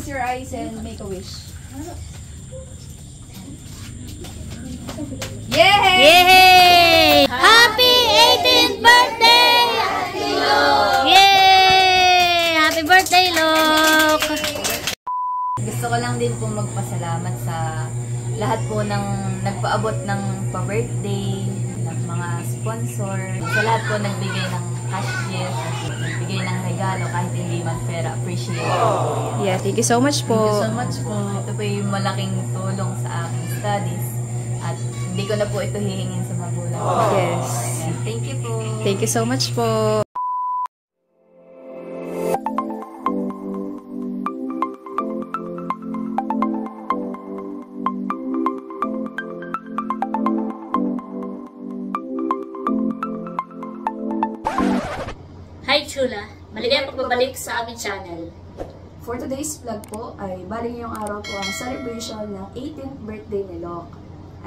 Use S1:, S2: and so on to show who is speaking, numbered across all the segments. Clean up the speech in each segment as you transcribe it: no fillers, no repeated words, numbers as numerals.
S1: your eyes and make a wish. Yay!
S2: Yay! Happy 18th birthday, Ate Lok! Yay! Happy birthday, Lok!
S3: Gusto ko lang din po magpasalamat sa lahat po ng nagpaabot ng pa-birthday, ng mga sponsor, sa lahat po nagbigay ng cash gift, nagbigay ng regalo kahit hindi man pera. Appreciate po.
S1: Yeah, thank you so much po.
S3: Thank you so much po. Ito po yung malaking tulong sa aking studies at hindi ko na po ito hihingin sa magulang.
S1: Yes.
S3: Thank you po.
S1: Thank you so much po.
S2: Hi, Chula! Maligayang pagbabalik sa aming channel.
S4: For today's vlog po ay bali ngayong araw po ang celebration ng 18th birthday ni Lok.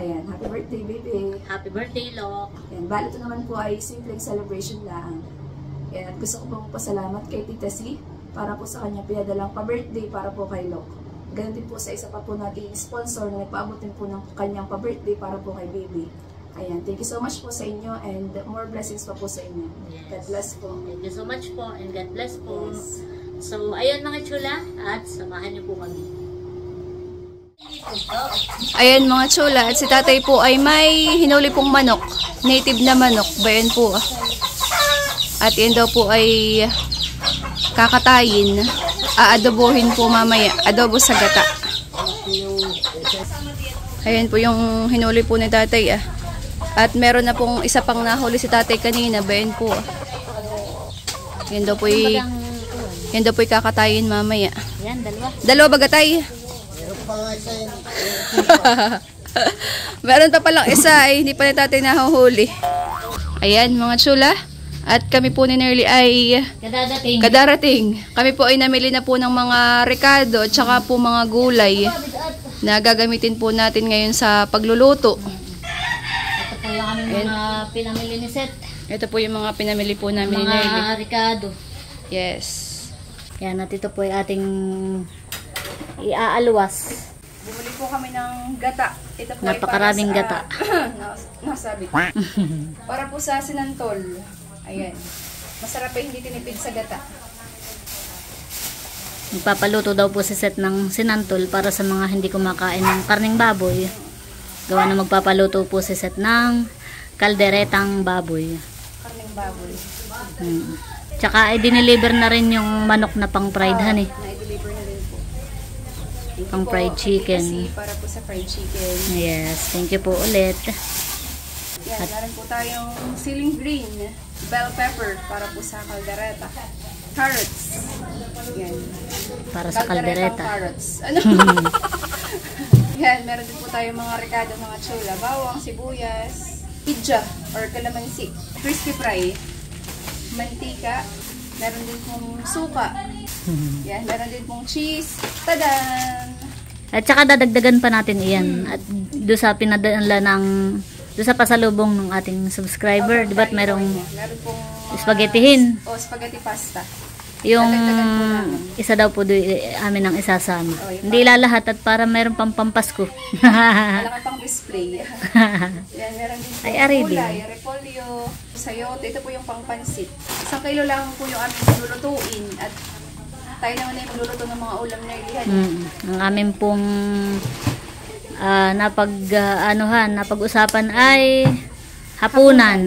S4: Ayan, happy birthday baby!
S2: Happy birthday, Lok!
S4: Ayan, bali ito naman po ay simpleng celebration lang. Ayan, at gusto ko pong pasalamat kay Tita C para po sa kanya pinadalang pa-birthday para po kay Lok. Ganun din po sa isa pa po nating sponsor na nagpaabot din po ng kanyang pa-birthday para po kay baby. Ayan, thank you so much po sa inyo and more blessings pa po sa inyo.
S2: Yes.
S4: God bless po.
S2: Thank you so much po and God bless po.
S4: Yes.
S2: So, ayun mga Chula at samahan niyo po kami.
S1: Ayan mga chula, at si tatay po ay may hinuli pong manok. Native na manok. Bayan po. At yan daw po ay kakatayin. Aadobohin po mamaya. Adobo sa gata. Ayan po yung hinuli po ni tatay ah. At meron na pong isa pang nahuli si tatay kanina. Bayan po ah. Yan daw po ay kakatayin mamaya.
S2: Yan, dalawa.
S1: Dalawa ba gatay? Meron pa palang isa ay hindi pa ni tatay nahuhuli. Ayan mga chula. At kami po ni Nerly ay kadarating. Kami po ay namili na po ng mga rekado at saka po mga gulay na gagamitin po natin ngayon sa pagluluto.
S2: Ito po yung aming mga pinamili ni Seth.
S1: Ito po yung mga pinamili po namin ni Nerly.
S2: Mga Ricardo.
S1: Yes.
S2: Yan, at ito po ay ating iaalwas.
S1: Bumili po kami ng gata. Ito po
S2: Napakaraming
S1: ay para
S2: gata.
S1: Nasabit. Para po sa sinantol. Ayan. Masarap ay hindi tinipid sa gata.
S2: Magpapaluto daw po si Seth ng sinantol para sa mga hindi kumakain ng karning baboy. Gawa na magpapaluto po si Seth ng kalderetang baboy.
S1: Karning baboy.
S2: Tsaka ay dineliver na rin yung manok na pang fried honey.
S1: Na-deliver na rin po.
S2: Pang fried chicken.
S1: Kasi para po sa fried chicken.
S2: Yes, thank you po ulit.
S1: Yan, meron po tayong ceiling green, bell pepper para po sa kaldereta. Carrots. Yan.
S2: Para sa kaldereta.
S1: Carrots. Ano? Yan, meron din po tayong mga rekado, mga chula, bawang, sibuyas, pidja or calamansi, crispy fry, mantika, meron din pong suka. Yan, meron din pong cheese. Tadan!
S2: At saka dadagdagan pa natin iyan. At doon sa pinadala ng doon sa pasalubong ng ating subscriber, di ba't merong
S1: meron pong
S2: spaghettihin?
S1: o spaghetti pasta.
S2: Yung
S1: Dadagdagan po namin.
S2: isa daw po doon amin ang isasama.
S1: Oh, yung
S2: Hindi lalahat at para meron pang pampasko.
S1: Malaki pang display. Yan, meron din po
S2: Ay, ari din.
S1: gulay, repolyo, sayote. Ito po yung pangpansit. 1 kilo lang po yung aming lulutuin. At tayo naman na yung magluluto ng mga ulam na ilihan.
S2: Ang amin pong napag-usapan ay hapunan.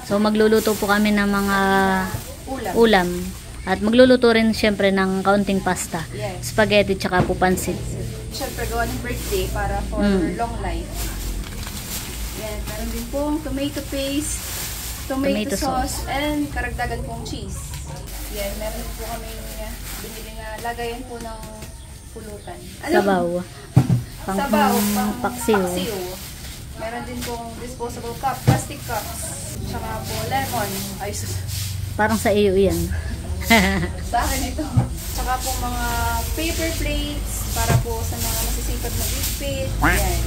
S2: So magluluto po kami ng mga ulam. At magluluto rin siyempre ng kaunting pasta.
S1: Yes.
S2: Spaghetti tsaka po pansit.
S1: Siyempre gawa ng birthday para for long life. Yan, meron din pong tomato paste, tomato sauce, and karagdagan pong cheese. Yan, meron din po kami binili na lagayan po ng pulutan.
S2: Sabaw.
S1: Sabaw, pang
S2: paksiw.
S1: Meron din pong disposable cup, plastic cups, tsaka po lemon. Ay,
S2: Parang sa iyo yan.
S1: sa akin ito. Tsaka po mga paper plates para po sa mga masisipag na bigpit. Yan.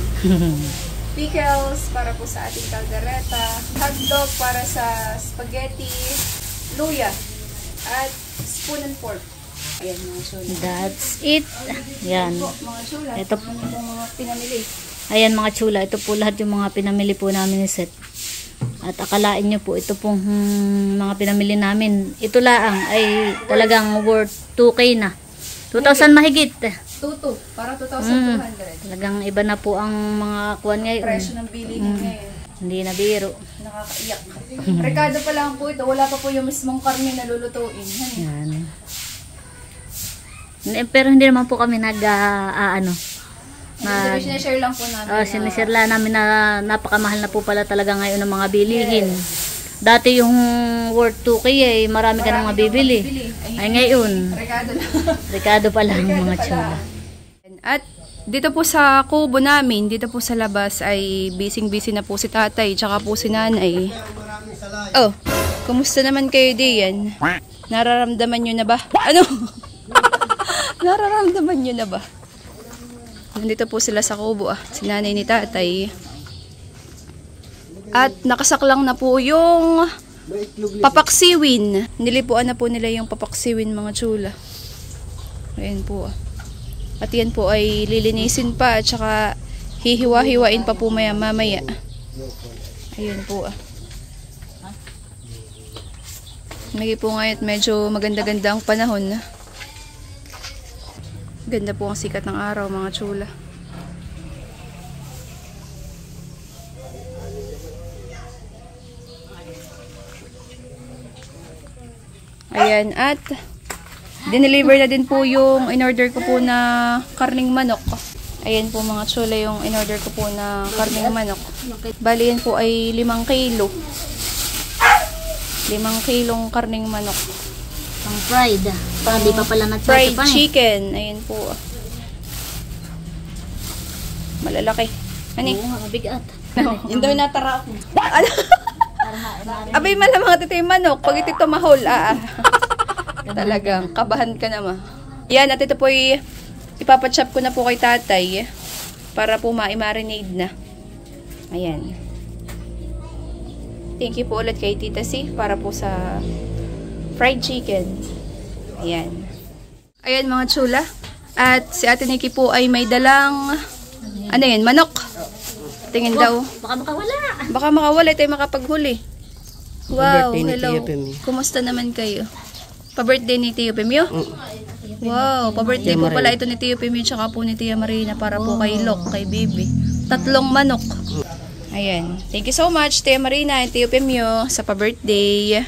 S1: Pickles para po sa ating kaldereta. Hotdog para sa spaghetti. Luya. At spoon and fork. Ayan mga chula.
S2: That's it. Yan.
S1: Po, mga chula.
S2: Ito
S1: Ano po mga pinamili?
S2: Ayan mga chula, ito po lahat yung mga pinamili po namin ni Seth. At akalain nyo po, ito pong mga pinamili namin. Ito laang ay talagang worth 2K na. 2,000 mahigit.
S1: Tuto, para 2,200.
S2: Talagang iba na po ang mga kuwan ngayon.
S1: Presyo ng bilihin ngayon.
S2: Hindi na biro.
S1: Nakakaiyak. Rekado pa lang po ito. Wala pa po yung mismong karne na lulutuin.
S2: Yan. Pero hindi naman po kami
S1: Sinishare lang po namin.
S2: sinishare lang namin na napakamahal na po pala talaga ngayon ng mga bilihin. Dati yung worth 2K marami ka nang mabibili. Ay ngayon,
S1: Rekado lang.
S2: rekado pa lang mga chula.
S1: At dito po sa kubo namin, dito po sa labas ay busy na po si tatay, tsaka po si nanay. Oh, kumusta naman kayo diyan? Nararamdaman nyo na ba? Ano? Nararamdaman nyo na ba? Nandito po sila sa kubo si nanay ni tatay. At nakasaklang na po yung papaksiwin. Nilipuan na po nila yung papaksiwin mga chula. Ayan po. At yan po ay lilinisin pa at saka hihiwa-hiwain pa po mamaya. Ayun po. Lagi po ngayon medyo maganda-ganda ang panahon. Ganda po ang sikat ng araw mga chula. Ayan, at dineliver na din po yung in-order ko po na karning manok. Ayan po mga chula yung in-order ko po na karning manok. Bali yan po ay 5 kilo. 5 kilong karning manok.
S2: Pang fried. Hindi pa pala
S1: Fried chicken. Ayan po. Malalaki. Ano?
S2: Oo nga, mabigat.
S1: Yung daw natara ako. Abay malamang ito yung manok. Pag ito mahol, talagang kabahan ka naman. Yan, at ito po ipapachop ko na po kay tatay para po ma-marinade na. Ayan. Thank you po ulit kay Tita C para po sa fried chicken. Ayan. Ayan mga chula. At si Ate Nikki po ay may dalang ano yan, manok. Tingin daw.
S2: Baka makawala.
S1: Baka makawala tayo makapaghuli. Wow, hello. Kumusta naman kayo? Pa-birthday ni Tio Pemio? Wow, pa-birthday po pala ito ni Tio Pemio tsaka po ni Tia Marina para po kay Lok, kay Bibi. 3 manok. Ayan. Thank you so much Tia Marina and Tio Pemio sa pa-birthday.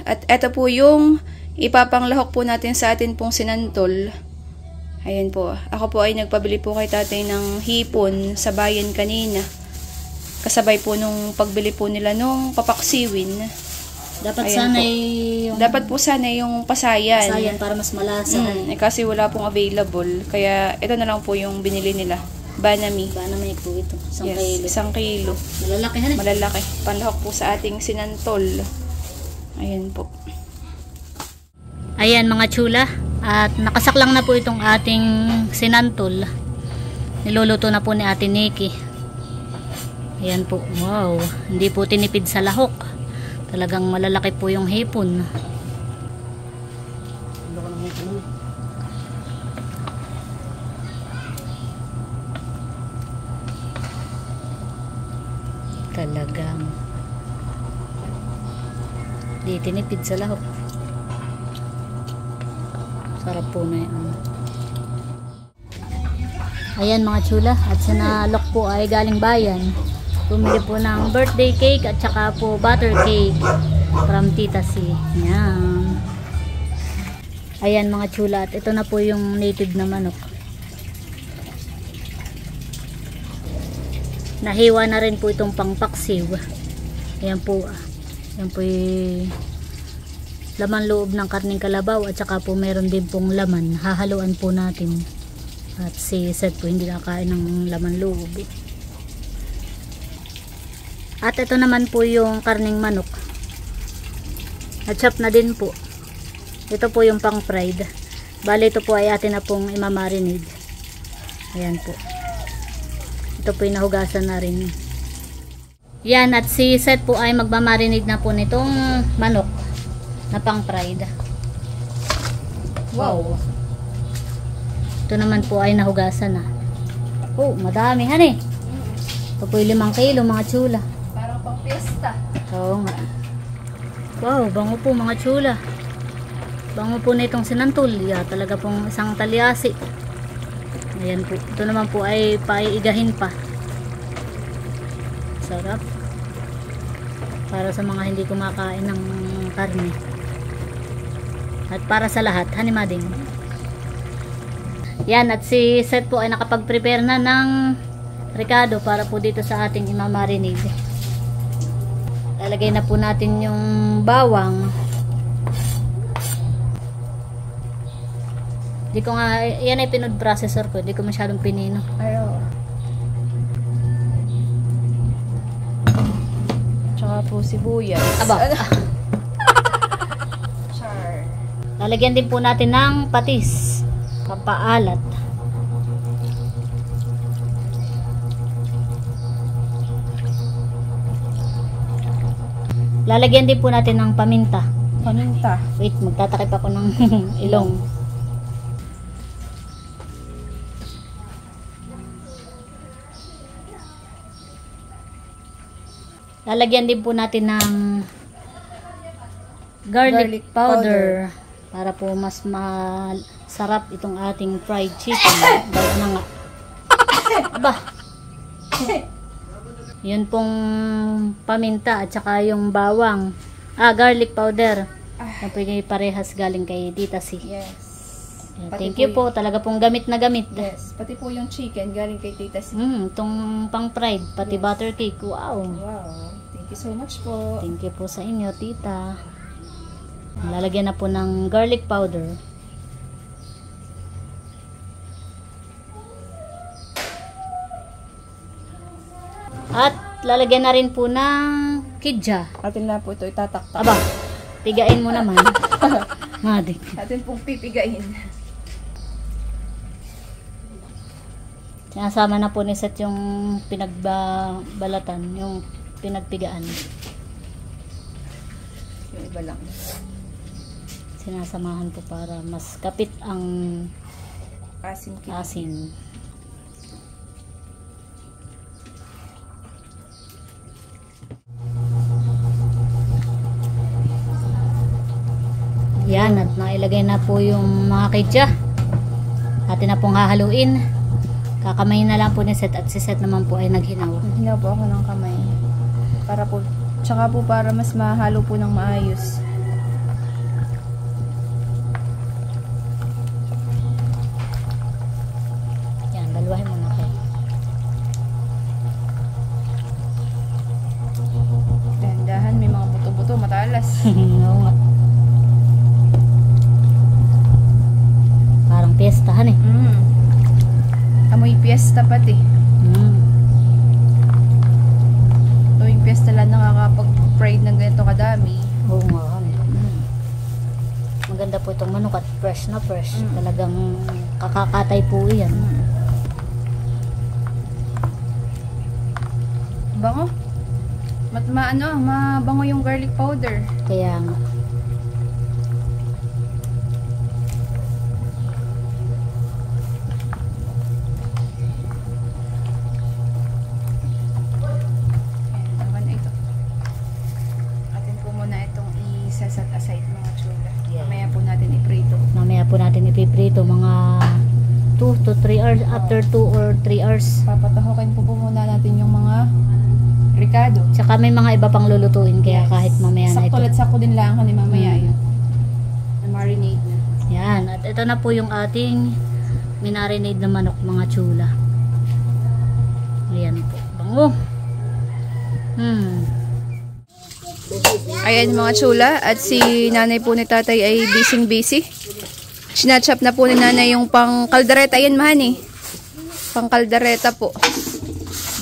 S1: At eto po yung ipapanglahok po natin sa atin pong sinantol. Ayan po. Ako po ay nagpabili po kay tatay ng hipon sa bayan kanina. Kasabay po nung pagbili po nila nung papaksiwin.
S2: Dapat
S1: Ayan
S2: sana
S1: po.
S2: yung
S1: Dapat po sana yung pasayan.
S2: sayan para mas malasa.
S1: Kasi wala pong available. Kaya ito na lang po yung binili nila. Banami.
S2: Bana may po ito.
S1: Yes, 1 kilo.
S2: Malalaki na.
S1: Malalaki. Panlahok po sa ating sinantol. Ayan po.
S2: Ayan mga chula. At nakasaklang na po itong ating sinantol. Niluluto na po ni Ate Nikki. Ayan po. Wow. Hindi po tinipid sa lahok. Talagang malalaki po yung hipon. Talagang hindi tinipid sa lahok. Sarap po na yan. Ayan mga chula. At sinalok po ay galing bayan. Bumili po ng birthday cake at saka po butter cake from Tita C. Yan. Ayan mga chula. At ito na po yung native na manok. Nahiwa na rin po itong pangpaksiw. Ayan po. Ayan po yung laman loob ng karning kalabaw at saka po meron din pong laman. Hahaluan po natin. At si Seth po hindi nakain ng laman loob. At ito naman po yung karning manok. Na-chop na din po. Ito po yung pang fried. Bali ito po ay atin na pong imamarinade. Ayan po. Ito po yung nahugasan na rin. Yan, at si Seth po ay magmamarinade na po nitong manok na pang fried.
S1: Wow.
S2: Ito naman po ay nahugasan na. Oh, madami han eh. Ito po yung 5 kilo mga chula.
S1: Parang pang piyesta.
S2: Oo nga. Wow, bango po mga chula. Bango po na itong sinantol. Yeah, talaga pong isang talyasi. Ayan po. Ito naman po ay paiigahin pa. Sarap. Para sa mga hindi kumakain ng karne. At para sa lahat, hanimading. Yan, at si Seth po ay nakapag-prepare na ng ricado para po dito sa ating imamarinade. Lalagay na po natin yung bawang. Di ko nga, yan ay pinood processor ko. Di ko masyadong pinino.
S1: Ayaw. Tsaka po sibuyas.
S2: Aba.
S1: Char.
S2: Lalagyan din po natin ng patis. Papaalat. Lalagyan din po natin ng paminta.
S1: Paminta.
S2: Wait, magtatakip ako ng ilong. Lalagyan din po natin ng garlic powder para po mas masarap itong ating fried chicken. Bago na nga. Aba. Yun pong paminta at saka yung bawang. Garlic powder. Na pwede parehas galing kay Tita C.
S1: Yes.
S2: Thank you po. Talaga pong gamit na gamit.
S1: Yes. Pati po yung chicken galing kay Tita C.
S2: Itong pang fried. Pati butter cake. Wow.
S1: Wow. Thank you so much po.
S2: Thank you po sa inyo, Tita. Lalagyan na po ng garlic powder. At lalagyan na rin po ng kidja.
S1: Atin na po ito itataktak.
S2: Aba, pigain mo naman. Madik.
S1: Atin pong pipigain.
S2: Sinasama na po ni Seth yung pinagbalatan, yung pinagpigaan.
S1: Yung iba lang.
S2: Sinasamahan po para mas kapit ang
S1: Asin kit.
S2: asin. Yan, at nailagay na po yung mga kidja. Atin na pong hahaluin. Kakamayin na lang po ni Seth at si Seth naman po ay naghinaw.
S1: Hinaw po ako ng kamay. Para po, tsaka po para mas mahalo po ng maayos.
S2: Yan, baluhin mo na po.
S1: Dahan-dahan, may mga buto-buto, matalas.
S2: Oo nga. Parang piyestahan eh.
S1: Amoy piyesta pati. Tuwing piyesta lang nakakapag-fried ng ganito kadami.
S2: Oo nga. Maganda po itong manok at fresh na fresh. Talagang kakakatay po yan.
S1: Bango. Mabango yung garlic powder.
S2: Kaya nga.
S1: Ayan naman ito. Atin po muna itong i-set aside mga chula.
S2: Yeah.
S1: Mamaya po natin iprito.
S2: Mamaya po natin ipiprito mga 2 to 3 hours. After 2 or 3 hours.
S1: Papatahokin po muna natin yung mga ricado.
S2: Tsaka may mga iba pang lulutuin. Kaya kahit mamaya na ito.
S1: Sakto din lang ako ni mamaya yun. Na-marinate na.
S2: Yan. At ito na po yung ating minarinade na manok mga chula. Ayan po. Bango.
S1: Ayan mga chula. At si nanay po ni tatay ay busy. Sinachop na po ni nanay yung pang kaldereta. Ayan mahani. Pang kaldereta po.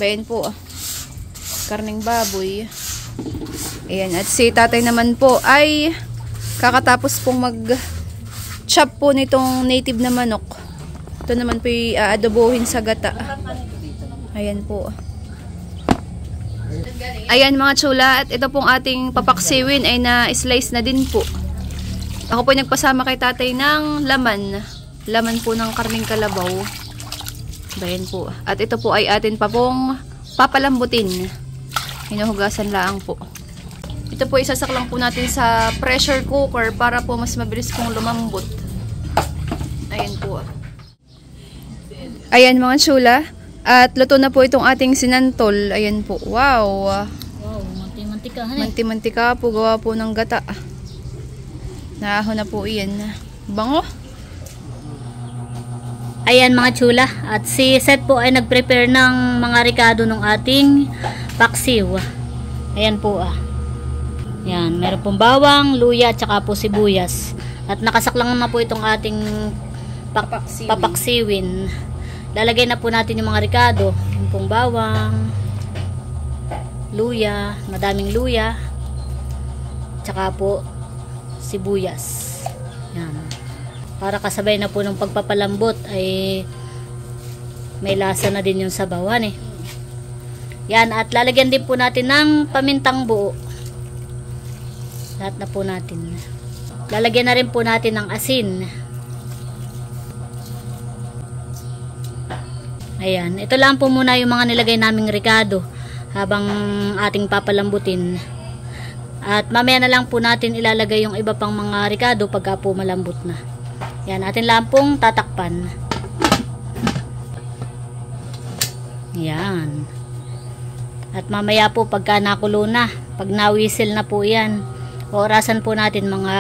S1: Bayan po. Karning baboy. Ayan. At si tatay naman po ay kakatapos pong mag-chop po nitong native na manok. Ito naman po i-adobohin sa gata. Ayan po. Ayan mga chula. At ito pong ating papaksiwin ay na-slice na din po. Ako po nagpasama kay tatay ng laman. Laman po ng karning kalabaw. Bayan po. At ito po ay atin pa pong papalambutin. Hinuhugasan lang po. Ito po isasaklang po natin sa pressure cooker para po mas mabilis pong lumambot. Ayan po. Ayan mga chula. At luto na po itong ating sinantol. Ayan po. Wow.
S2: Wow, manti-mantika.
S1: Manti-mantika po. Gawa po ng gata. Naahon na po iyan. Bango.
S2: Ayan mga chula. At si Seth po ay nag-prepare ng mga ricado ng ating paksiw. Ayan po Yan, meron pong bawang, luya, at saka po sibuyas. At nakasaklang na po itong ating papaksiwin. Lalagay na po natin yung mga ricado. Yung pong bawang, luya, madaming luya, tsaka po sibuyas. Yan. Para kasabay na po ng pagpapalambot ay may lasa na din yung sabawan Yan, at lalagyan din po natin ng pamintang buo. Lahat na po natin. Lalagyan na rin po natin ng asin. Ayan. Ito lang po muna yung mga nilagay naming ricado habang ating papalambutin. At mamaya na lang po natin ilalagay yung iba pang mga ricado pagka po malambot na. Yan. Atin lang pong tatakpan. Yan. At mamaya po pagka nakulo na, pag nawisil na po yan, orasan po natin mga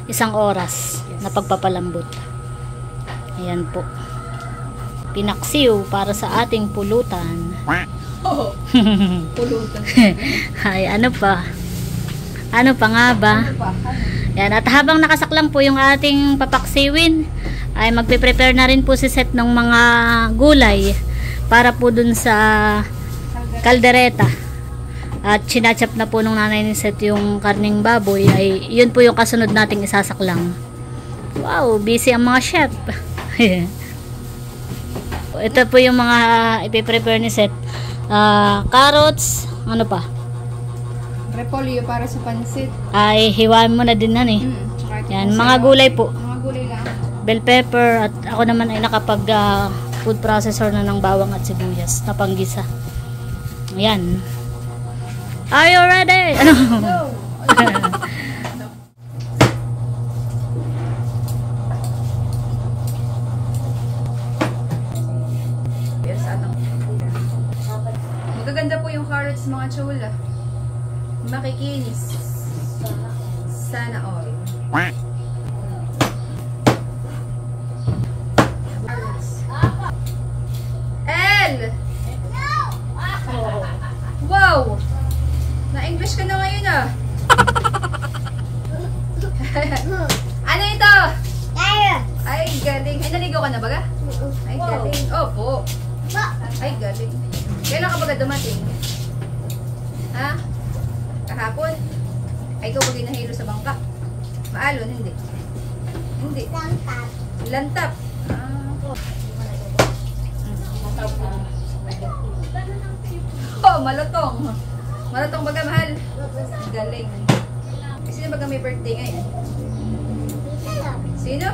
S2: 1 oras na pagpapalambot. Ayan po. Pinaksiw para sa ating pulutan.
S1: Pulutan.
S2: Ay, ano pa? Ano pa nga ba? Yan, at habang nakasaklang po yung ating papaksiwin, ay magpe-prepare na rin po si Seth ng mga gulay para po dun sa kaldereta. At sinachap na po nung nanay ni Seth yung karning baboy, ay yun po yung kasunod nating isasaklang. Wow, busy ang mga chef. Ito po yung mga ipiprepare ni Seth. Carrots, ano pa?
S1: Repolyo para sa pansit.
S2: Ay, hiwain mo na din Yan, mga gulay po.
S1: Mga gulay lang.
S2: Bell pepper, at ako naman ay nakapag food processor na ng bawang at sibuyas na panggisa. Ayan. Are you ready? Ano?
S1: No. Magaganda po yung carrots mga chula. Makikinis. Sana all. El! Wow! Na-English ka na ngayon Ano ito? Ay, galing. Ay, naligaw ka na baga? Ay, galing. Opo. Ay, galing. Kailan ka baga dumating? Ha? Kahapon? Ay, ikaw bagay nahilo sa bangka. Maalon, hindi. Hindi. Lantap. Oh, malutong. Malutong baga, mahal. Galing. Sino baga may birthday ngayon? Sino?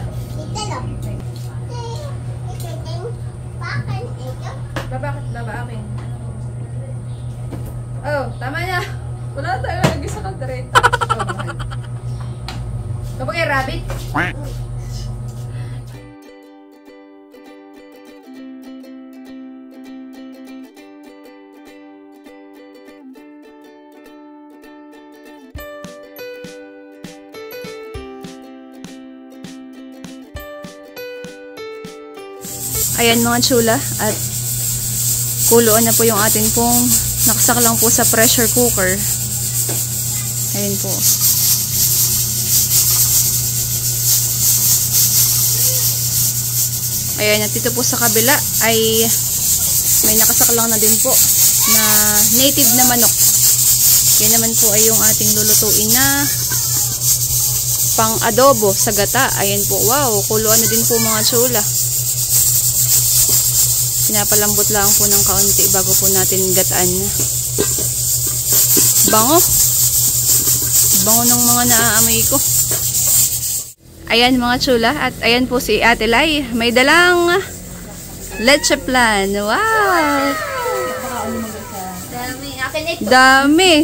S1: Bakit baba akin? Oh, tama na. Wala tayo lagi sa kaldereta. Oh, mahal. Kapag ay rabbit? Ayan mga chula, at kuluan na po yung atin pong nakasaklang po sa pressure cooker. Ayan po. Ayan, at dito po sa kabila ay may nakasaklang na din po na native na manok. Yan naman po ay yung ating lulutuin na pang adobo sa gata. Ayan po, wow, kuluan na din po mga chula. Pinapalambot lang po ng kaunti bago po natin gataan. Bango. Bango ng mga naaamoy ko. Ayan mga chula. At ayan po si Ate Lai. May dalang leche plan. Wow!
S3: Dami. Akin ito.
S1: Dami!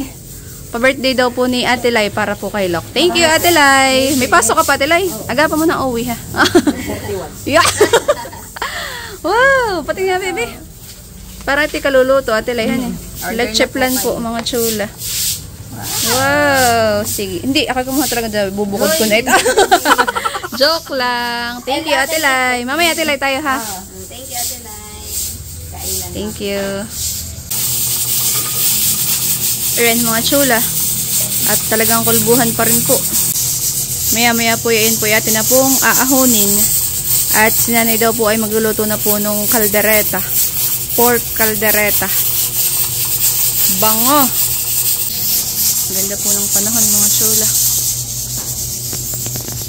S1: Pa-birthday daw po ni Ate Lai para po kay Lok. Thank you, Ate Lai. May pasok ka pa, Ate Lai. Aga pa mo na uwi, ha? Yeah. Wow! Pati nga, baby. Para iti kaluluto, Ate Lai, han eh. Leche plan po, mga chula. Wow! Sige. Hindi, ako kumuha talaga. Bubukod ko na ito. Joke lang. Thank you, Ate Lai. Mamaya, Ate Lai, tayo, ha?
S3: Thank you, Ate Lai. Kailan.
S1: Thank you. Ayan mga chula. At talagang kulbuhan pa rin po. Maya-maya po yun po yatin na pong aahonin. At sinanay daw po ay magluluto na po nung kaldereta. Pork kaldereta. Bango. Ganda po ng panahon mga chula.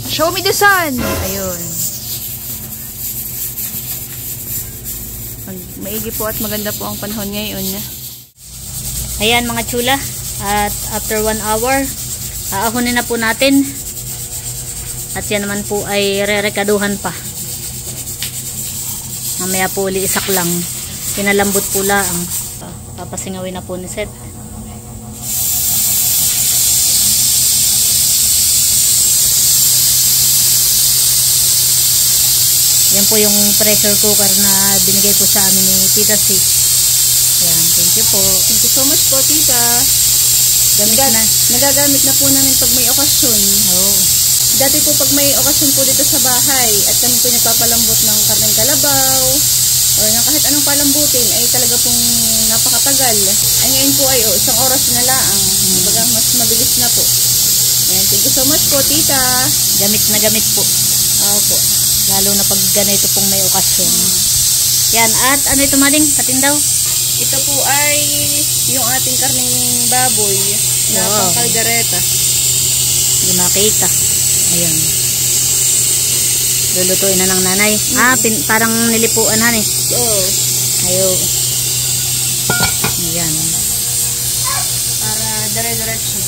S1: Show me the sun! Ayun. Maigi po at maganda po ang panahon ngayon.
S2: Ayan mga chula, at after 1 hour, aahunin na po natin. At yan naman po ay re-rekaduhan pa. Mamaya po uli isak lang. Pinalambot po lang. Papasingawin na po ni Seth. Yan po yung pressure cooker na binigay po sa amin ni Tita C. Yan, thank you po.
S1: Thank you so much po, tita. Nagagamit na po namin pag may okasyon.
S2: Oo.
S1: Dati po pag may okasyon po dito sa bahay at kami po nagpapalambot ng karneng kalabaw o ng kahit anong palambutin ay talaga pong napakatagal. Ay ngayon po ay isang oras na lang. Kumbaga mas mabilis na po. Ayan, thank you so much po, tita.
S2: Gamit na gamit po.
S1: Opo.
S2: Lalo na pag ganito pong may okasyon. Yan, at ano ito mading? Patindaw?
S1: Ito po ay yung ating karneng baboy na
S2: Wow.
S1: pang kaldereta.
S2: Hindi makita. Ayan. Lulutuin na ng nanay. Parang nilipuan han eh.
S1: Oo.
S2: Ayo. Ayan.
S1: Para dire-diretso.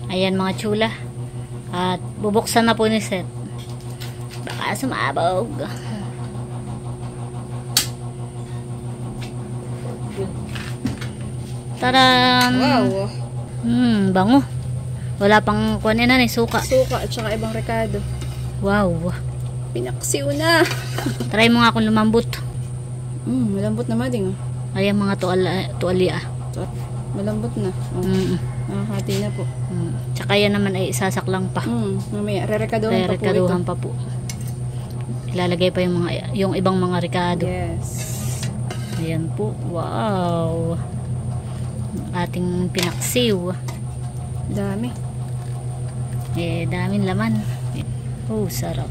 S2: Ayan mga chula. At bubuksan na po ni Seth. Baka sumabog. Taran!
S1: Wow.
S2: Bango. Wala pang kunin na suka.
S1: Suka at saka ibang rekado.
S2: Wow.
S1: Pinaksiw na.
S2: Try mo nga kung lumambot.
S1: Malambot na mading. Oh.
S2: Ayan mga tuwalya.
S1: Malambot na. Oh. Nakakati na po.
S2: Tsaka yan naman ay isasaklang pa.
S1: Mamaya, re-rekaduhan pa po ito.
S2: Re-rekaduhan pa po. Ilalagay pa yung ibang mga rekado.
S1: Yes.
S2: Ayan po. Wow. Ating pinaksiw.
S1: Dami.
S2: Daming laman. Oh, sarap.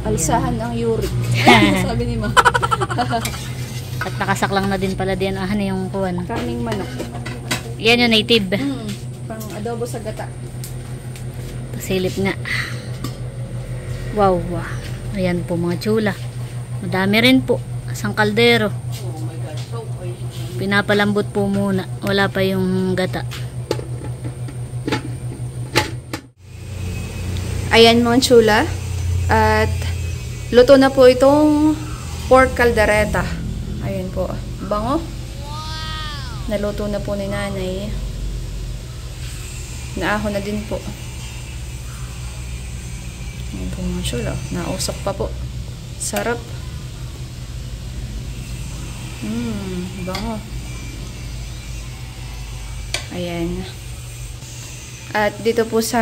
S1: Alsahan ang uric. Sabi ni Ma.
S2: At nakasaklang na din pala diyan yung kuwan.
S1: Karning manok.
S2: Yan yung native.
S1: Pang adobo sa gata.
S2: Pasilip nga. Wow. Ayan po mga chula. Madami rin po. Isang kaldero. Pinapalambot po muna. Wala pa yung gata.
S1: Ayan mga chula. At luto na po itong pork caldereta. Ayan po. Bango. Naluto na po ni nanay. Naahon na din po. Ayan po mga chula. Nausok pa po. Sarap. Bango. Ayan. At dito po sa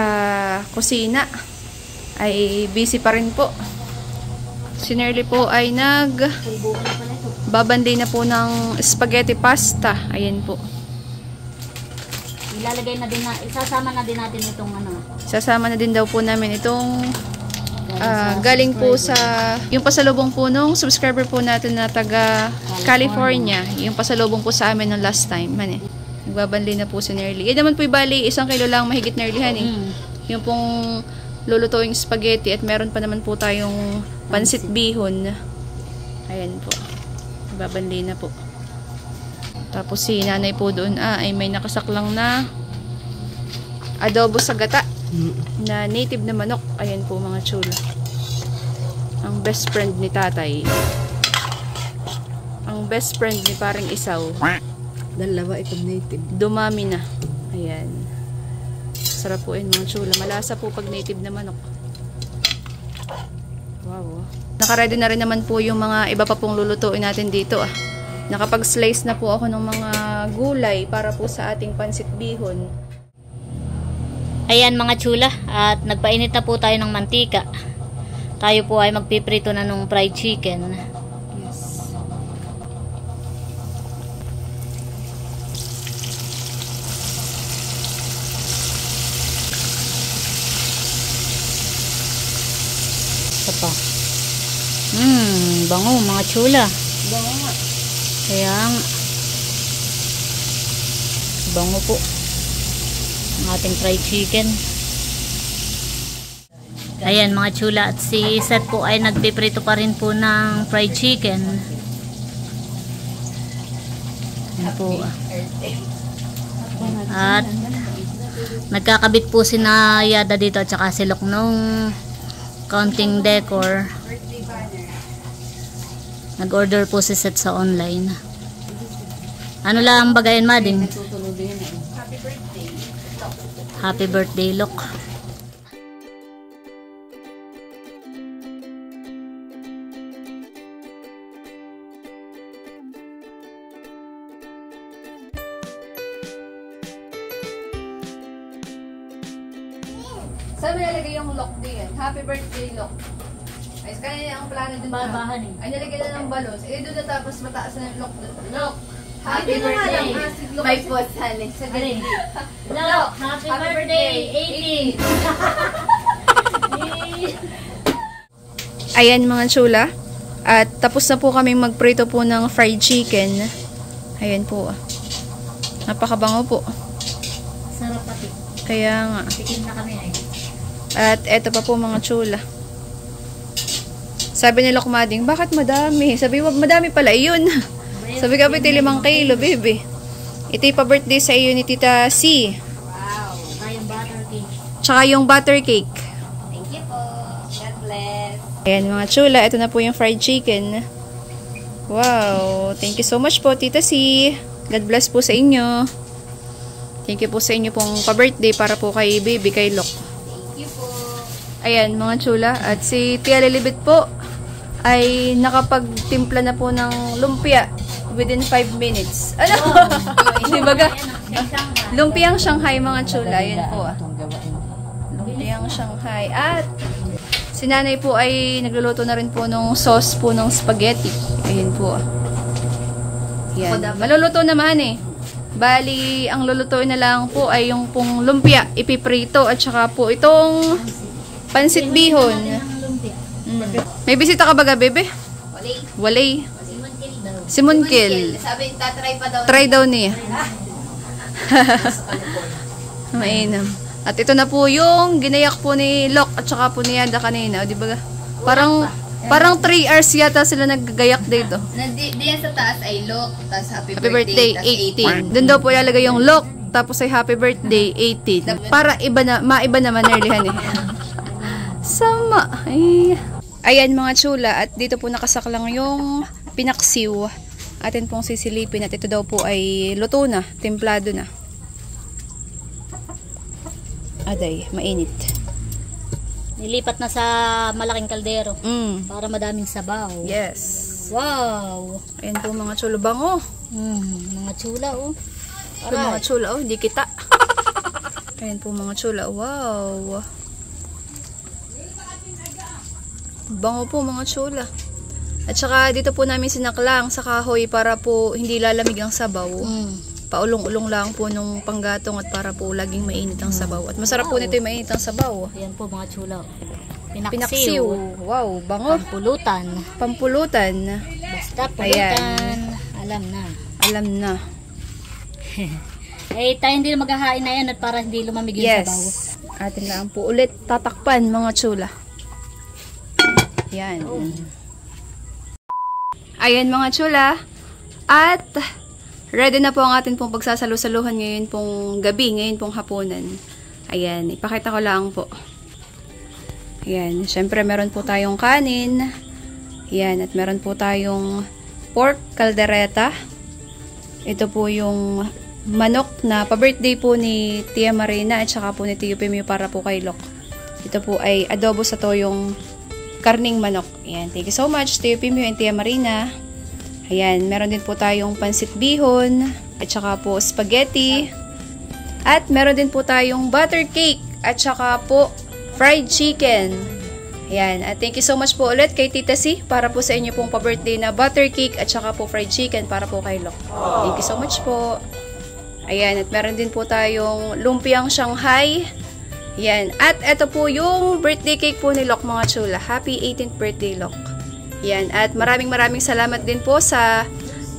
S1: kusina ay busy pa rin po. Si Nerly po ay babandi na po ng spaghetti pasta. Ayan po.
S2: Ilalagay na din isasama na din natin itong
S1: Sasama na din daw po namin itong galing po sa yung pasalubong po nung subscriber po natin na taga California. Yung pasalubong po sa amin nung last time. Nagbabandi na po si Nerly. Naman po bali 1 kilo lang mahigit Nerly Yung pong lulutuing spaghetti at meron pa naman po tayong pansit bihon. Ayan po. Nagbabandi na po. Tapos si nanay po doon ay may nakasaklang na adobo sa gata na native na manok. Ayan po mga chula. Ang best friend ni tatay. Ang best friend ni paring isaw.
S5: Dalawa itong native.
S1: Dumami na. Ayan. Sarap po yun mga chula. Malasa po pag native na manok. Wow. Nakaready na rin naman po yung mga iba pa pong lulutuin natin dito ah. Nakapag-slice na po ako ng mga gulay para po sa ating pansit bihon.
S2: Ayan mga chula, at nagpainit na po tayo ng mantika. Tayo po ay magpiprito na ng fried chicken.
S1: Yes.
S2: Ito pa. Bango mga chula.
S1: Bango nga.
S2: Kaya nga. Bango po ang ating fried chicken. Ayan mga chula, at si Seth po ay nagpiprito pa rin po ng fried chicken. Ayan po. At nagkakabit po si Yada dito at saka si Lok nung counting decor. Nag-order po si Seth sa online. Ano lang ang bagayan, Mading?
S1: Happy birthday.
S2: Happy birthday, Lok.
S1: Saan mo nalagay yung lock din? Happy birthday lock. Ay, kanina ang plano dun
S2: Babahan eh.
S1: Ay, nalagay na ng balons. Eh, doon na tapos mataas na yung lock doon. Lock!
S2: Happy birthday!
S1: May posan eh. Sa galing.
S2: Lok, happy birthday! 18!
S1: Ayan mga chula. At tapos na po kaming magprito po ng fried chicken. Ayan po. Napakabango po.
S2: Sarap pati.
S1: Kaya nga.
S2: Tikim na kami ay.
S1: At eto pa po mga chula. Sabi ni Lokmading, bakit madami? Sabi, wag madami pala. Iyon. Sabi ka, ito 5 kilo, baby. Ito'y pa-birthday sa iyo ni Tita C.
S2: Wow. Tayong butter cake.
S1: Tsaka yung butter cake.
S3: Thank you po. God bless.
S1: Ayan mga chula, ito na po yung fried chicken. Wow. Thank you so much po, Tita C. God bless po sa inyo. Thank you po sa inyo pong pa-birthday para po kay baby, kay Lok.
S3: Thank you po.
S1: Ayan mga chula. At si Tia Lilibet po ay nakapagtimpla na po ng lumpia within 5 minutes. Ano? Di ba ga? Lumpiang Shanghai mga chula. Ayan po ah. Lumpiang Shanghai. At si nanay po ay nagluluto na rin po ng sauce po ng spaghetti. Ayan po ah. Yan. Maluluto naman eh. Bali, ang lulutuin na lang po ay yung pong lumpia, ipiprito, at saka po itong pansit bihon. May bisita ka ba ga, bebe? Walay. Si Munkil.
S3: Sabi, tatry pa daw.
S1: Try daw niya. Mainam. At ito na po yung ginayak po ni Lok at saka po ni Yada kanina. O, di ba? Parang 3 hours yata sila naggayak dito.
S3: Diyan sa taas ay lock, tapos happy
S1: Birthday
S3: tas
S1: 18. Doon daw po ilalagay yung Lok, tapos ay happy birthday 18. Para maiba naman nerlihan eh. Sama. Ay. Ayan mga chula, at dito po nakasaklang yung pinaksiw. Atin pong sisilipin at ito daw po ay luto na, templado na. Aday, mainit.
S2: Nilipat na sa malaking kaldero para madaming sabaw.
S1: Yes.
S2: Wow.
S1: Ayan po mga chula, bango.
S2: Mga chula oh.
S1: Ito mga chula, oh, hindi kita. Ayan po mga chula, wow. Bango po mga chula. At saka dito po namin sinaklang sa kahoy para po hindi lalamig ang sabaw. Paulong-ulong lang po nung panggatong at para po laging mainit ang sabaw. At masarap po nito yung mainit ang sabaw.
S2: Ayan po mga chula.
S1: Pinaksiw. Wow, bango.
S2: Pampulutan.
S1: Pampulutan.
S2: Basta pulutan. Alam na.
S1: Alam na.
S2: Eh, tayo hindi na maghahain na yan at para hindi lumamig yung sabaw.
S1: Yes. Atin lang po ulit tatakpan mga chula. Yan. Ayan mga chula. At ready na po ang atin pong pagsasalu-saluhan ngayon pong gabi, ngayon pong hapunan. Ayan, ipakita ko lang po. Ayan, syempre meron po tayong kanin. Ayan, at meron po tayong pork caldereta. Ito po yung manok na pa-birthday po ni Tia Marina at saka po ni Tio Pimio para po kay Lok. Ito po ay adobo sa toyong karning manok. Ayan, thank you so much Tio Pimio and Tia Marina. Ayan, meron din po tayong pansit bihon at saka po spaghetti. At meron din po tayong butter cake at saka po fried chicken. Ayan, at thank you so much po ulit kay Tita C para po sa inyo pong pa-birthday na butter cake at saka po fried chicken para po kay Lok. Thank you so much po. Ayan, at meron din po tayong lumpiang Shanghai. Ayan, at ito po yung birthday cake po ni Lok mga chula. Happy 18th birthday Lok. Ayan, at maraming salamat din po sa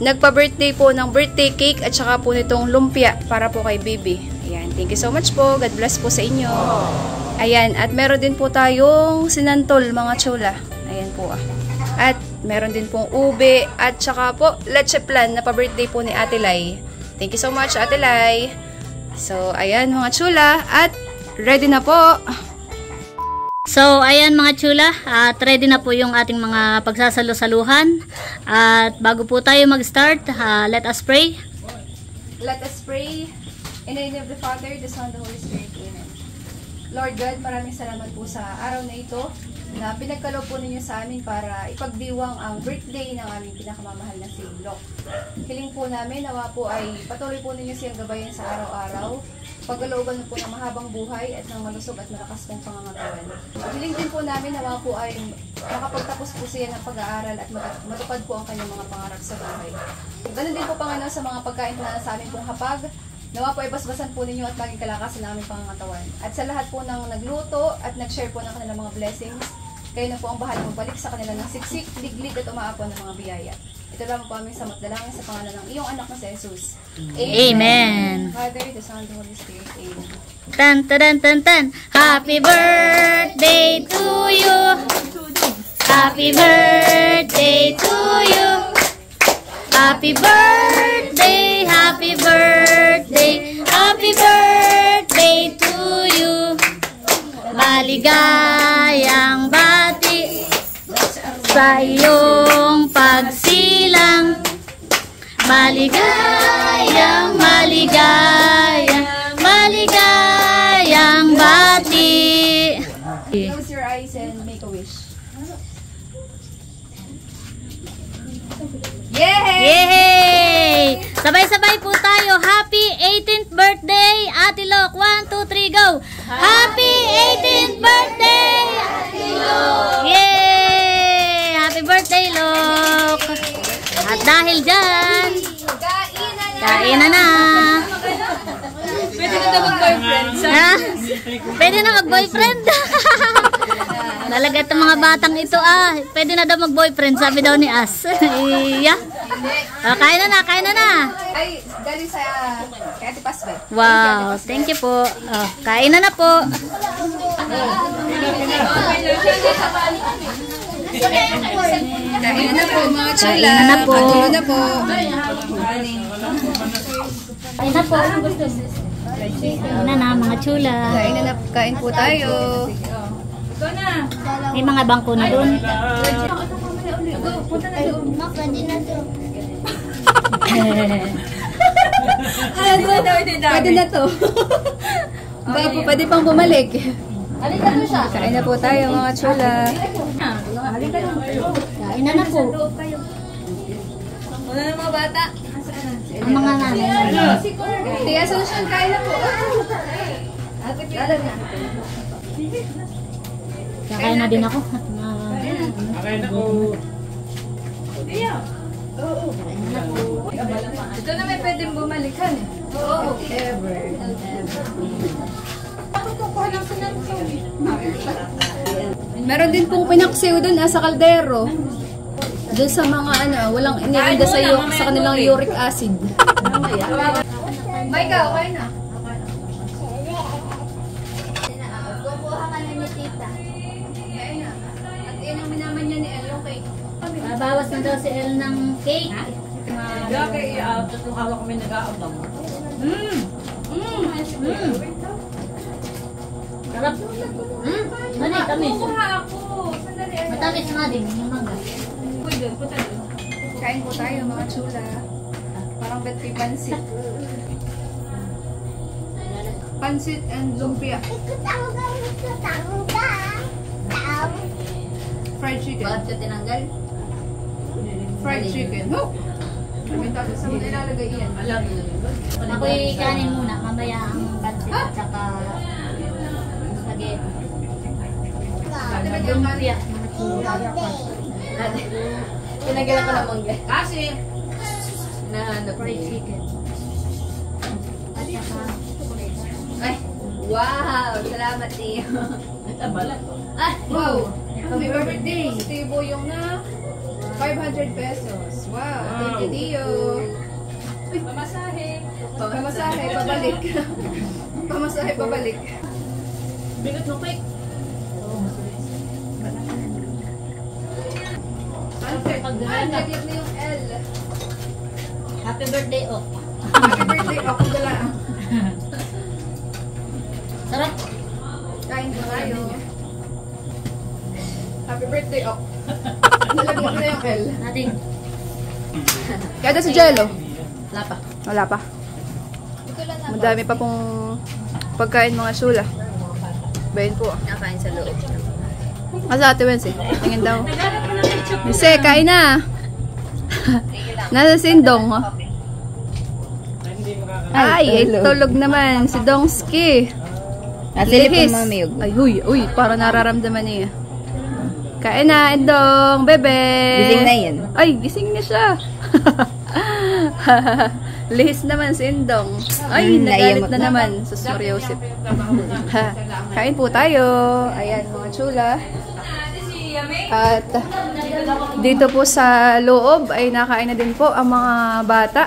S1: nagpa-birthday po ng birthday cake at saka po nitong lumpia para po kay Bibi. Ayan, thank you so much po. God bless po sa inyo. Ayan, at meron din po tayong sinantol mga chula. Ayan po ah. At meron din pong ube at saka po leche plan na pa-birthday po ni Ate Lai. Thank you so much Ate Lai. So, ayan mga chula at ready na po.
S2: So, ayan mga chula, at ready na po yung ating mga pagsasalo-saluhan. At bago po tayo mag-start, let us pray.
S1: Let us pray. In the name of the Father, the Son, the Holy Spirit. Amen. Lord God, maraming salamat po sa araw na ito na pinagkaloob po ninyo sa amin para ipagdiwang ang birthday ng aming pinakamamahal na si Lok. Hiling po namin, nawa po ay patuloy po ninyo siyang gabayan sa araw-araw. Pagkalooban po ng mahabang buhay at ng malusog at malakas pong pangangatawan. Hiling din po namin, nawa po ay makapagtapos po siya ng pag-aaral at matupad po ang kanyang mga pangarap sa buhay. Ganun din po Panginoon sa mga pagkain na sa amin pong hapag. Nawa po ay basbasan po ninyo at maging kalakasan ng aming pangangatawan. At sa lahat po ng nagluto at nag-share po ng kanilang mga blessings, kayo na po ang bahala magbalik sa kanila ng siksik, liglig at umaapon ng mga biyaya. Ito lang po aming samot dalangin sa pangalan ng iyong anak na si Jesus.
S2: Amen.
S1: Father, the Son, the Holy Spirit. Amen.
S2: Tan, tan, tan, tan. Happy birthday to you. Happy birthday to you. Happy birthday, happy birthday, happy birthday to you. Maligayang bati sa iyong pagsilang. Maligayang, maligayang bati.
S1: Close your eyes and make a wish. Yay!
S2: Yay! Sabay-sabay po tayo. Happy 18th birthday, Ate Lok. 1, 2, 3, go! Happy 18th birthday, Ate Lok! Yay! Happy birthday, Lok! At dahil dyan, kainan na!
S1: Pwede na daw mag-boyfriend.
S2: Ha? Pwede na mag-boyfriend. Talaga itong mga batang ito pwede na daw mag-boyfriend, sabi daw ni As. Iya. Kain na.
S1: Ay, galing sa kay Ate Pasbe.
S2: Wow, thank you po. Kain na po.
S1: Kain na po mga chula.
S2: Kain na po.
S1: Kain na po.
S2: Kain na po. Kain na mga chula.
S1: Kain po tayo.
S2: May mga bangko na doon.
S1: Pwede na to. Baka po, pwede pang bumalik. Kain na po tayo mga chula.
S2: Kain na po.
S1: Wala na mga bata.
S2: Ang mga nanay.
S1: Tiga Asuncion, kain na po. Ate Pila na.
S2: Kakain na din ako.
S6: Kakain ako.
S1: Ito na may pwedeng bumalikan. Oo. Ever. Meron din pong pinaksiw dun sa kaldero. Doon sa mga walang iniinda sa kanilang uric acid. Maika, okay na. Kukuha ka na ni tita. Okay na. At yun ang minaman niya ni El, yung cake.
S2: Bawas na daw si El ng cake.
S6: Kaya tatlong araw kami nag-aabang.
S2: Sarap. Ano eh, tamis. Matamis nga din, yung mangga.
S1: Kain po tayo mga chula. Parang betri pansit. Pansit and lumpia. Fried chicken.
S3: Bakit ka tinanggal?
S1: Fried chicken. Oh! Saan mo nilalagay yan?
S2: Ako'y kanin muna, mamaya ang pansit at saka spaghetti. Lumpia.
S3: Pinagalan ko ng mangga.
S1: Kasi,
S3: Nahanap
S2: Fried chicken. At saka,
S3: Ay, wow! Salamat, Tio. Ah,
S1: wow! Happy birthday! Positibo yung na 500 pesos. Wow! Thank you, Dio! Uy, pamasahe! Pamasahe, pabalik. Pamasahe, pabalik. Binot mo, quick! Perfect! Ay, naglag na yung L.
S2: happy birthday, oh.
S1: Happy birthday, ako dala.
S2: Sarap.
S1: Kain po tayo. Happy birthday, ok. Nalagyan ko na yung L.
S2: Nating.
S1: Kada si Jello.
S3: Wala pa.
S1: Wala pa. Madami pa pong pagkain mga sula. Bayan po.
S3: Nakain sa loob.
S1: Asa ate Wensi? Tingin daw. Wensi, kain na. Nasa sindong. Ay, tulog naman. Si Dongski. Lihis. Ay, huy, para nararamdaman niya. Kain na, Endong, bebe.
S3: Gising na yan.
S1: Ay, gising na siya. Lihis naman si Endong. Ay, nagalit na naman sa Suryosip. Kain po tayo. Ayan, mga chula. At dito po sa loob ay nakain na din po ang mga bata.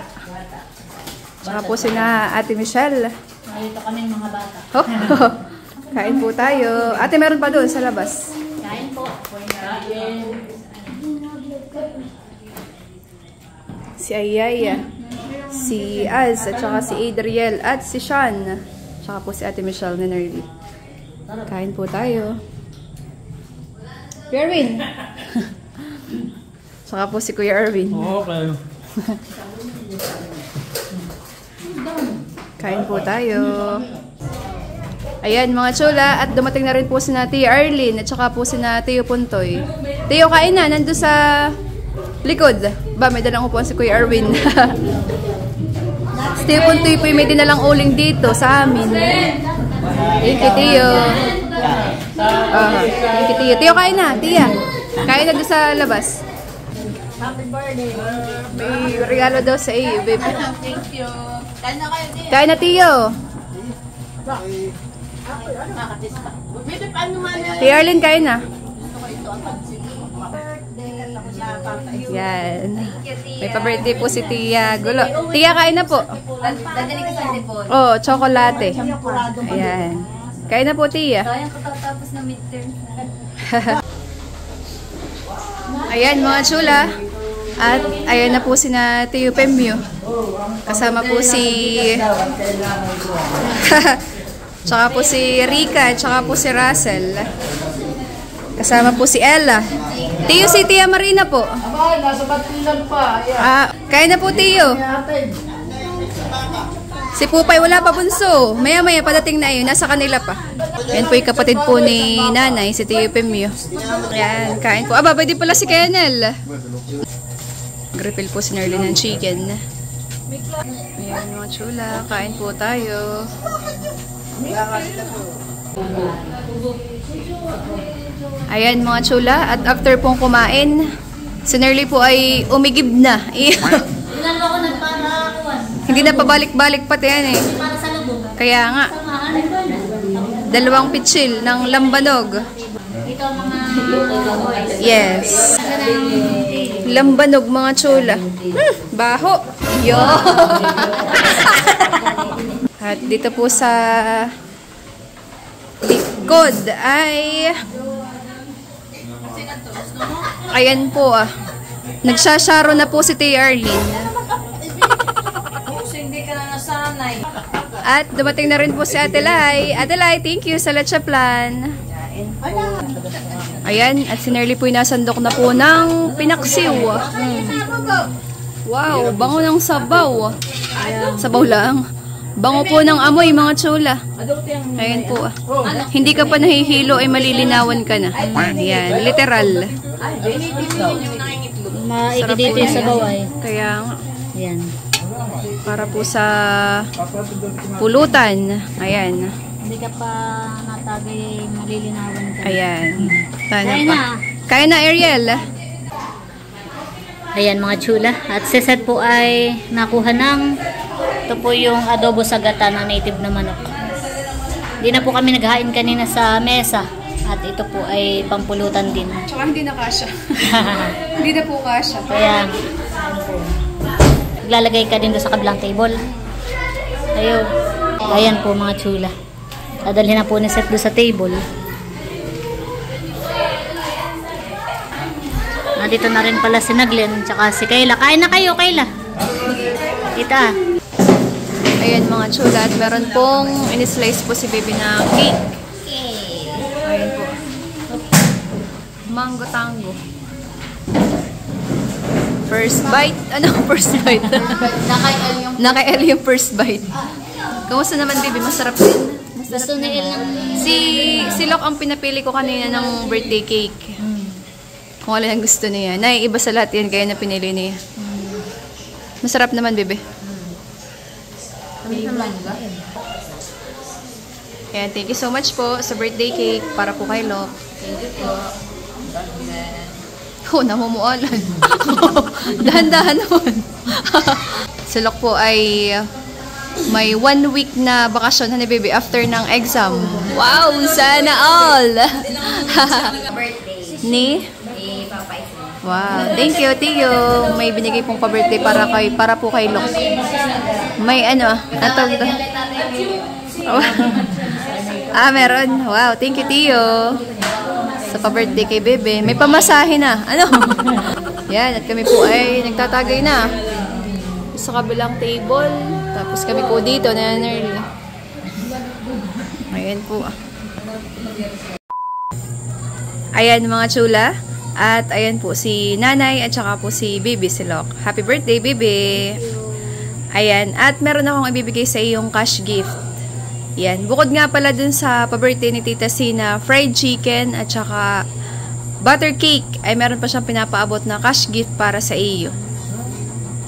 S1: Tsaka po sina Ate Michelle.
S2: Dito kami mga bata.
S1: Oh, kain po tayo. Ate, meron pa doon sa labas.
S2: Kain po. Kain.
S1: Si Ayaya, si Az, at saka si Adriel, at si Sean. Tsaka po si Ate Michelle na Nerly. Kain po tayo. Kuya Erwin. Tsaka po si Kuya Erwin.
S6: Okay.
S1: Kain po tayo. Ayan mga chula, at dumating na rin po si Tia Arlene at saka po si Tio Puntoy. Tio, kain na, nandun sa likod. Ba, may dalang upuan si Kuya Erwin. Si Tio Puntoy po may dinalang uling dito sa amin. Thank you, Tio. Thank you, Tio. Tio, kain na, Tia. Kain na doon sa labas.
S2: Happy birthday.
S1: May regalo daw sa iyo, baby.
S3: Thank you. Kain na kayo, Tio.
S1: Kain na, Tio. Tia Arlene, kain na. Yan. May pa-birthday po si Tia Gulo. Tia, kain na po.
S3: Dadali ka sa Antipolo.
S1: Oh, tsokolate. Ayan. Kain na po, Tia.
S3: Sayang katatapos na midterm.
S1: Ayan, mga chula. At ayan na po si Tio Pemio. Kasama po si... Tsaka po si Rika, tsaka po si Russell. Kasama po si Ella. Tio, si Tia Marina po.
S6: Abay, nasa batilan pa.
S1: Kain na po, Tio. Si Pupay wala pa, bunso. Maya-maya padating na yun. Nasa kanila pa. Yan po yung kapatid po ni Nanay, si Tio Pemio. Yan, kain po. Aba, pwede pala si Kenel. Grill po si Nerly ng chicken. Ayan, mga chula. Kain po tayo. Ayan, mga chula. At after pong kumain, si Nerly po ay umigib na.
S2: Inalo ko nagparakuan.
S1: Hindi na pabalik-balik pati yan eh.
S2: Para sa lubog.
S1: Kaya nga,
S2: Samahan.
S1: 2 pitsil ng lambanog.
S2: Ito ang mga boys.
S1: Yes. Lambanog, mga chula. Baho. Yo. At dito po sa likod ay ayan po Nagsasaro na po si Tia Arlene.
S3: Kasi hindi ka na nasanay.
S1: At dumating na rin po si Ate Lai. Ate Lai, thank you sa leche plan. Ayan, at si Nerly po inasandok na po ng pinaksiw. Wow, bango ng sabaw. Sabaw lang. Bango po ng amoy, mga chula. Ayan po. Hindi ka pa nahihilo ay malilinawan ka na. Ayan, literal.
S2: Maigi dito yung sabaw ay.
S1: Kaya nga.
S2: Ayan.
S1: Para po sa pulutan. Ayan.
S2: Hindi ka pa natagay, malilinawan ka.
S1: Ayan. Paano
S2: Kaya
S1: pa?
S2: na.
S1: Kaya na, Ariel.
S2: Ayan mga chula. At si Seth po ay nakuha ng ito po yung adobo sa gata ng native na manok. Hindi na po kami naghain kanina sa mesa. At ito po ay pampulutan din.
S1: Tsaka hindi na kasha. Hindi na po kasha.
S2: Kaya, maglalagay ka din doon sa kabilang table. Ayun. Ayan po mga chula. Dadalhin na po ni Seth doon sa table. Dito na rin pala si Naglen, tsaka si Kayla. Kain na kayo, Kayla. Kita.
S1: Ayan mga chula. At meron pong in-slice po si baby na cake. Ayan po. Mango tango. First bite. Ano? First bite. Naka-L yung first bite. Kamusta naman, baby? Masarap din.
S2: Gusto ni El ng...
S1: Si Lok ang pinapili ko kanina ng birthday cake. Kung wala ang gusto niya. Nay, iba sa lahat yan, kaya na pinili niya. Masarap naman, bebe. Ayan, thank you so much po sa birthday cake para po kay Lok.
S3: Thank you po.
S1: Oh, namumualan. Dahan-dahan naman. Si Lok po ay may 1 week na bakasyon, honey baby, after ng exam. Wow, sana all!
S3: Birthday.
S1: Ni?
S3: Papa Isla.
S1: Wow, thank you, Tiyo. May binigay pong pa-birthday para po kay Lok. May ano, natawag to. Meron. Wow, thank you, Tiyo. Sa pa-birthday kay Bebe. May pamasahe na. Ano? Yan, at kami po ay nagtatagay na. Sa kabilang table. Tapos kami po dito na Nerly. Ayan po. Ayan mga chula. At ayan po si nanay at saka po si baby si Lok. Happy birthday, baby! Ayan. At meron akong ibibigay sa iyong cash gift. Yan. Bukod nga pala dun sa pa-birthday ni Tita Sina, fried chicken at saka butter cake, ay meron pa siyang pinapaabot na cash gift para sa iyo.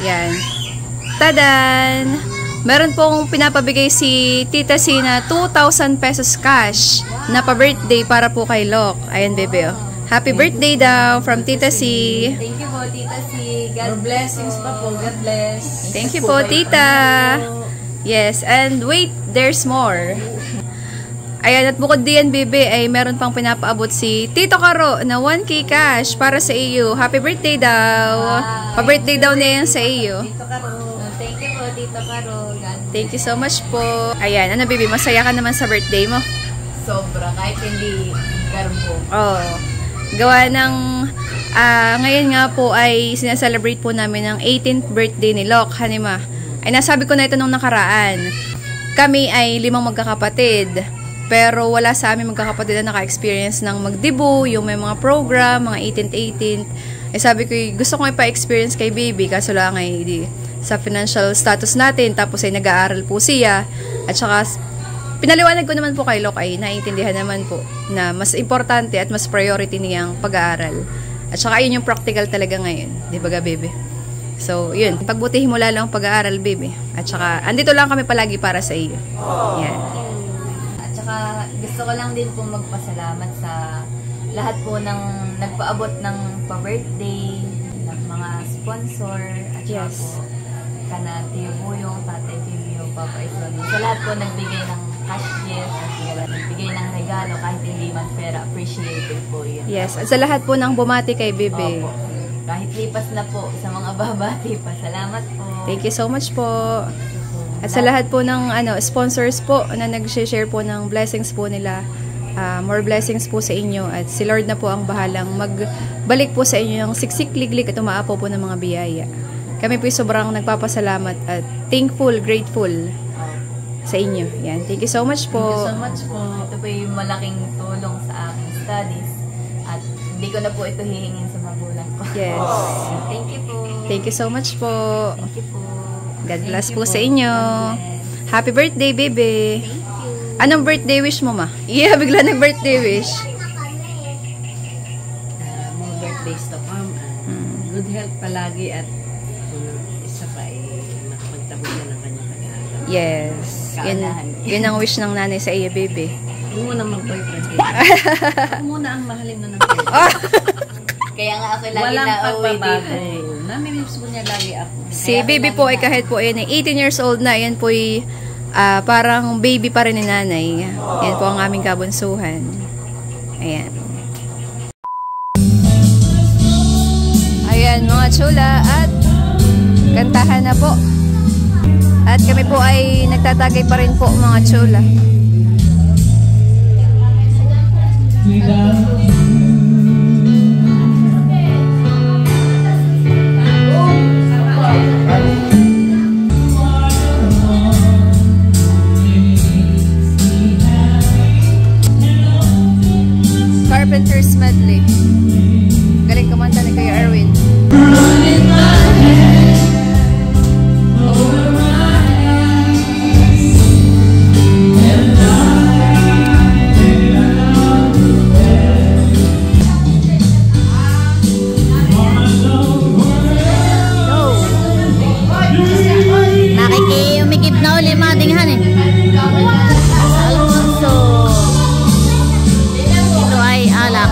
S1: Yan. Tadan! Meron pong pinapabigay si Tita Sina 2,000 pesos cash na pa-birthday para po kay Lok. Ayan, bebe, oh. Happy birthday daw from Tita C.
S3: Thank you po, Tita C. God blessings pa po. God bless.
S1: Thank you po, Tita. Yes, and wait, there's more. Ayan, at bukod diyan, bebe, ay meron pang pinapaabot si Tito Caro na 1K cash para sa iyo. Happy birthday daw. Pa-birthday daw niya yan sa iyo.
S3: Tito Caro. Thank you po, Tito Caro.
S1: Thank you so much po. Ayan, ano, bebe, masaya ka naman sa birthday mo?
S3: Sobra, kahit hindi garbo.
S1: Oh. Gawa ng, ngayon nga po ay sinaselebrate po namin ang 18th birthday ni Lok, Hanima. Ay nasabi ko na ito nung nakaraan. Kami ay 5 magkakapatid. Pero wala sa amin magkakapatid na naka-experience ng magdibu, yung may mga program, mga 18th. Eh sabi ko, gusto ko ipa-experience kay baby, kaso lang ay sa financial status natin, tapos ay nag-aaral po siya. At saka, pinaliwanag ko naman po kay Lok ay naiintindihan naman po na mas importante at mas priority niyang pag-aaral. At saka yun yung practical talaga ngayon. Di ba ga, baby? So, yun. Pagbutihin mo lalo ang pag-aaral, baby. At saka, andito lang kami palagi para sa iyo. Yan.
S3: At saka, gusto ko lang din po magpasalamat sa lahat po ng nagpaabot ng pa-birthday, ng mga sponsor, at saka
S1: Yes.
S3: po, kana Tiyo Buyong, Tatay Pimio, Papa Isoni. Sa lahat po nagbigay ng cash gift, at nagbigay ng regalo, kahit hindi man pera, appreciated po yun.
S1: Yes. At sa lahat po ng bumati kay baby.
S3: Opo. Kahit lipas na po sa mga babati pa. Salamat po.
S1: Thank you so much po. At sa lahat po ng sponsors po na nag-share po ng blessings po nila, more blessings po sa inyo. At si Lord na po ang bahalang magbalik po sa inyo ng siksik-liglig at umaapaw po ng mga biyaya. Kami po sobrang nagpapasalamat at thankful, grateful. sa inyo. Yan. Thank you so much po.
S3: Thank you so much po. Ito po yung malaking tulong sa aking studies. At hindi ko na po ito hihingin sa magulang ko.
S1: Yes.
S3: Thank you po.
S1: Thank you so much po.
S3: Thank you po.
S1: God bless
S3: Thank
S1: po
S3: you
S1: sa inyo.
S3: God bless.
S1: Happy birthday, baby.
S3: Thank you.
S1: Anong birthday wish mo, ma? Yeah, bigla nag-birthday wish.
S5: More birthdays to come. Good health palagi at isa pa nakapagtapos na ng kanyang pag-aaral.
S1: Yes. Yun ang wish ng nanay sa iyo, baby.
S5: Huwag mo na mag-boyfriend. Huwag mo na ang mahalin na ng boyfriend.
S3: Kaya nga ako lagi
S5: Walang
S3: na-away
S5: pagbabago.
S3: dito.
S5: Namimiss mo niya lagi ako.
S1: Si baby po ay kahit po ay 18 years old na, yan po ay parang baby pa rin ni nanay. Yan po ang aming kabunsuhan. Ayan. Ayan mga chula, at kantahan na po. At kami po ay nagtatagay pa rin po mga chula. Carpenter's Medley. Galing kumanta ni Kuya Erwin.
S2: Nakikiumikip na uli mga dinghan eh. Alfonso. Ito ay alak.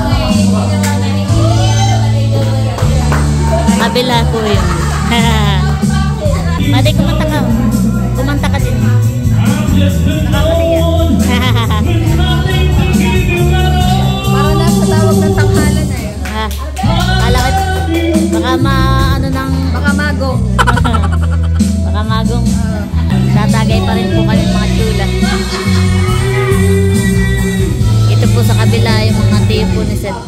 S2: Kabila ko yun. Madi, kumanta ka. Kumanta ka din.
S1: Parang nasa tawag ng tanghalan na yun.
S2: Alakit. Baka ano nang...
S1: Baka magong.
S2: Baka magong. Tatagay pa rin po kami mga chula. Ito po sa kabila yung mga tiyo po ni Seth.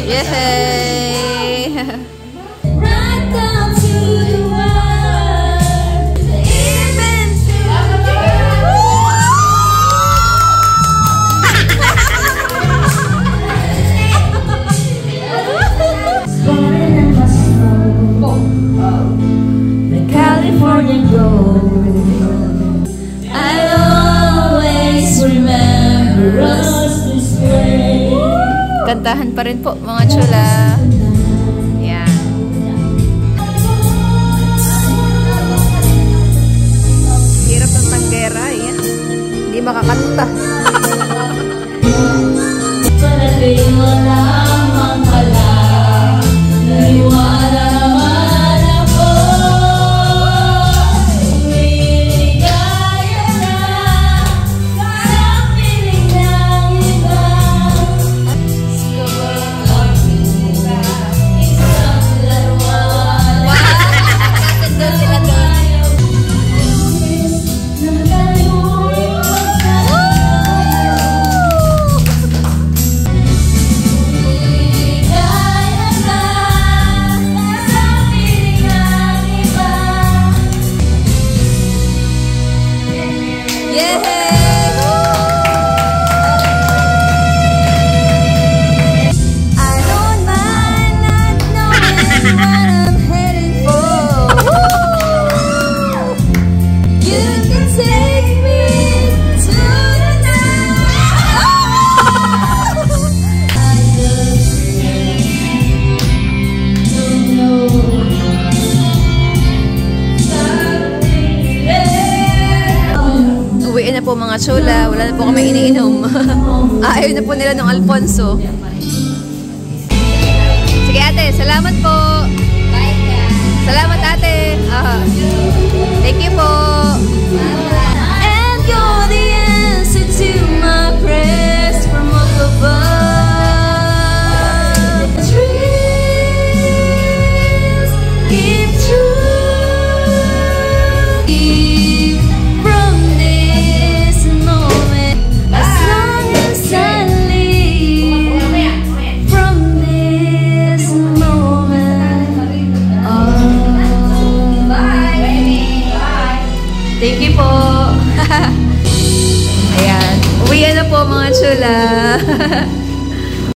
S1: Yay!
S2: California gold. I always remember us this way.
S1: Kantahan pa rin po mga chula. Yan. Hirap ng tanggera. Yan. Hindi makakanta.
S2: Palagay mo lamang pala, naiwala naman ako. Umiligaya na sa piling ng iba. Isang laruan.
S3: Doon sila doon.
S1: Uwiin na po mga chula. Wala na po kami iniinom. Ayaw na po nila ng Alfonso. Sige ate, salamat po.
S3: Bye guys.
S1: Salamat ate. Thank you po.
S2: And you're the answer to my prayers from up above. Dreams keep true.
S3: From this moment, as long as I live, from this moment on. Thank you po. Ayan. Uwi na po mga chula.